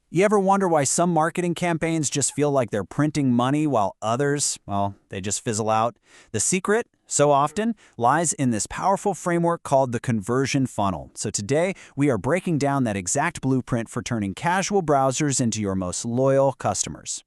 You ever wonder why some marketing campaigns just feel like they're printing money while others, well, they just fizzle out? The secret, so often, lies in this powerful framework called the conversion funnel. So today, we are breaking down that exact blueprint for turning casual browsers into your most loyal customers.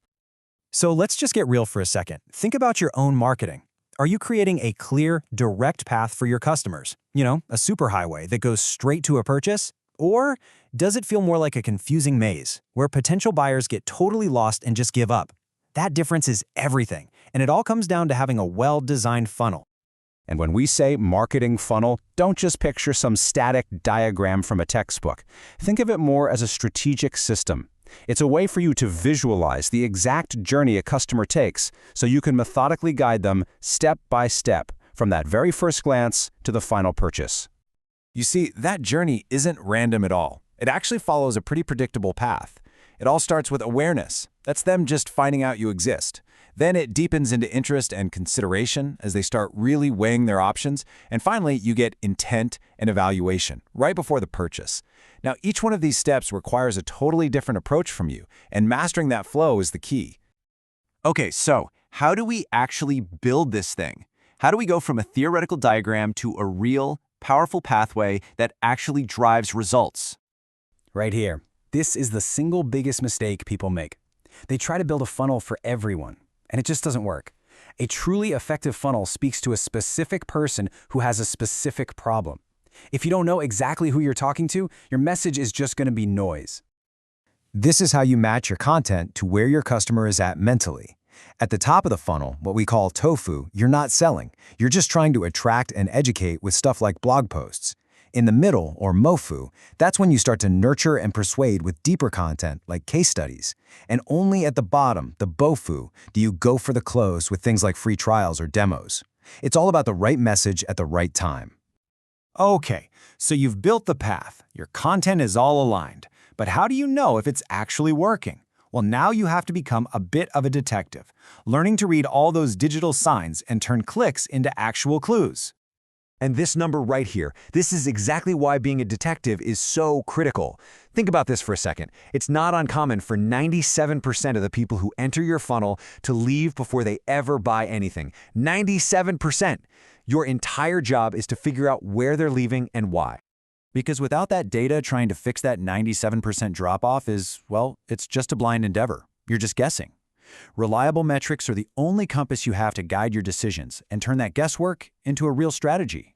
So let's just get real for a second. Think about your own marketing. Are you creating a clear, direct path for your customers? A superhighway that goes straight to a purchase? Or does it feel more like a confusing maze, where potential buyers get totally lost and just give up? That difference is everything, and it all comes down to having a well-designed funnel. And when we say marketing funnel, don't just picture some static diagram from a textbook. Think of it more as a strategic system. It's a way for you to visualize the exact journey a customer takes so you can methodically guide them step by step from that very first glance to the final purchase. You see, that journey isn't random at all. It actually follows a pretty predictable path. It all starts with awareness. That's them just finding out you exist. Then it deepens into interest and consideration as they start really weighing their options. And finally, you get intent and evaluation right before the purchase. Now, each one of these steps requires a totally different approach from you, and mastering that flow is the key. Okay, so how do we actually build this thing? How do we go from a theoretical diagram to a real, powerful pathway that actually drives results? Right here. This is the single biggest mistake people make. They try to build a funnel for everyone, and it just doesn't work. A truly effective funnel speaks to a specific person who has a specific problem. If you don't know exactly who you're talking to, your message is just going to be noise. This is how you match your content to where your customer is at mentally. At the top of the funnel, what we call tofu, you're not selling. You're just trying to attract and educate with stuff like blog posts. In the middle, or mofu, that's when you start to nurture and persuade with deeper content like case studies. And only at the bottom, the bofu, do you go for the close with things like free trials or demos. It's all about the right message at the right time. Okay, so you've built the path. Your content is all aligned. But how do you know if it's actually working? Well, now you have to become a bit of a detective, learning to read all those digital signs and turn clicks into actual clues. And this number right here, this is exactly why being a detective is so critical. Think about this for a second. It's not uncommon for 97% of the people who enter your funnel to leave before they ever buy anything. 97%! Your entire job is to figure out where they're leaving and why. Because without that data, trying to fix that 97% drop-off is, well, it's just a blind endeavor. You're just guessing. Reliable metrics are the only compass you have to guide your decisions and turn that guesswork into a real strategy.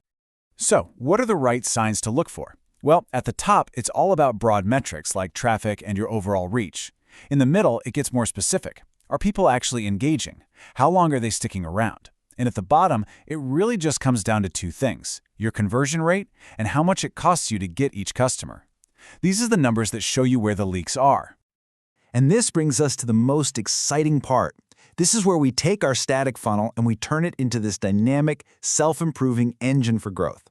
So, what are the right signs to look for? Well, at the top, it's all about broad metrics like traffic and your overall reach. In the middle, it gets more specific. Are people actually engaging? How long are they sticking around? And at the bottom, it really just comes down to two things: your conversion rate and how much it costs you to get each customer. These are the numbers that show you where the leaks are. And this brings us to the most exciting part. This is where we take our static funnel and we turn it into this dynamic, self-improving engine for growth.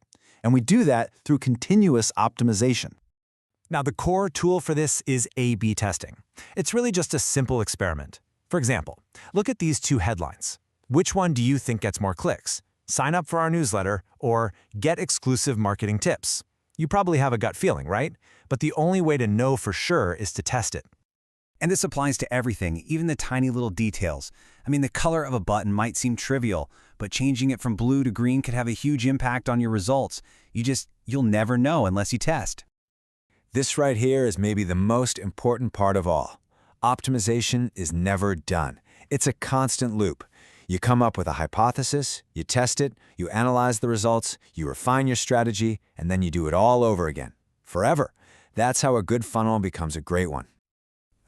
And we do that through continuous optimization. Now, the core tool for this is A/B testing. It's really just a simple experiment. For example, look at these two headlines. Which one do you think gets more clicks? Sign up for our newsletter or get exclusive marketing tips. You probably have a gut feeling, right? But the only way to know for sure is to test it. And this applies to everything, even the tiny little details. I mean, the color of a button might seem trivial, but changing it from blue to green could have a huge impact on your results. You'll never know unless you test. This right here is maybe the most important part of all. Optimization is never done. It's a constant loop. You come up with a hypothesis, you test it, you analyze the results, you refine your strategy, and then you do it all over again. Forever. That's how a good funnel becomes a great one.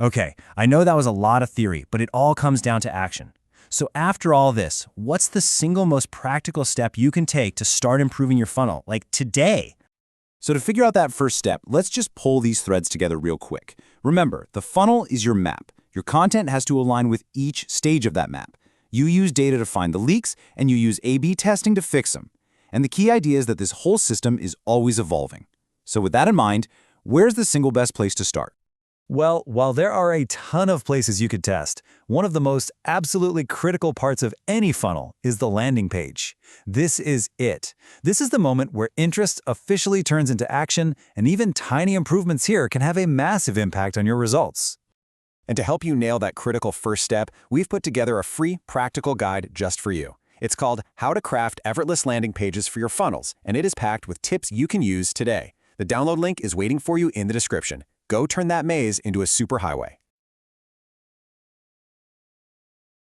Okay, I know that was a lot of theory, but it all comes down to action. So after all this, what's the single most practical step you can take to start improving your funnel, like today? So to figure out that first step, let's just pull these threads together real quick. Remember, the funnel is your map. Your content has to align with each stage of that map. You use data to find the leaks, and you use A/B testing to fix them. And the key idea is that this whole system is always evolving. So with that in mind, where's the single best place to start? Well, while there are a ton of places you could test, one of the most absolutely critical parts of any funnel is the landing page. This is it. This is the moment where interest officially turns into action, and even tiny improvements here can have a massive impact on your results. And to help you nail that critical first step, we've put together a free, practical guide just for you. It's called How to Craft Effortless Landing Pages for Your Funnels, and it is packed with tips you can use today. The download link is waiting for you in the description. Go turn that maze into a superhighway.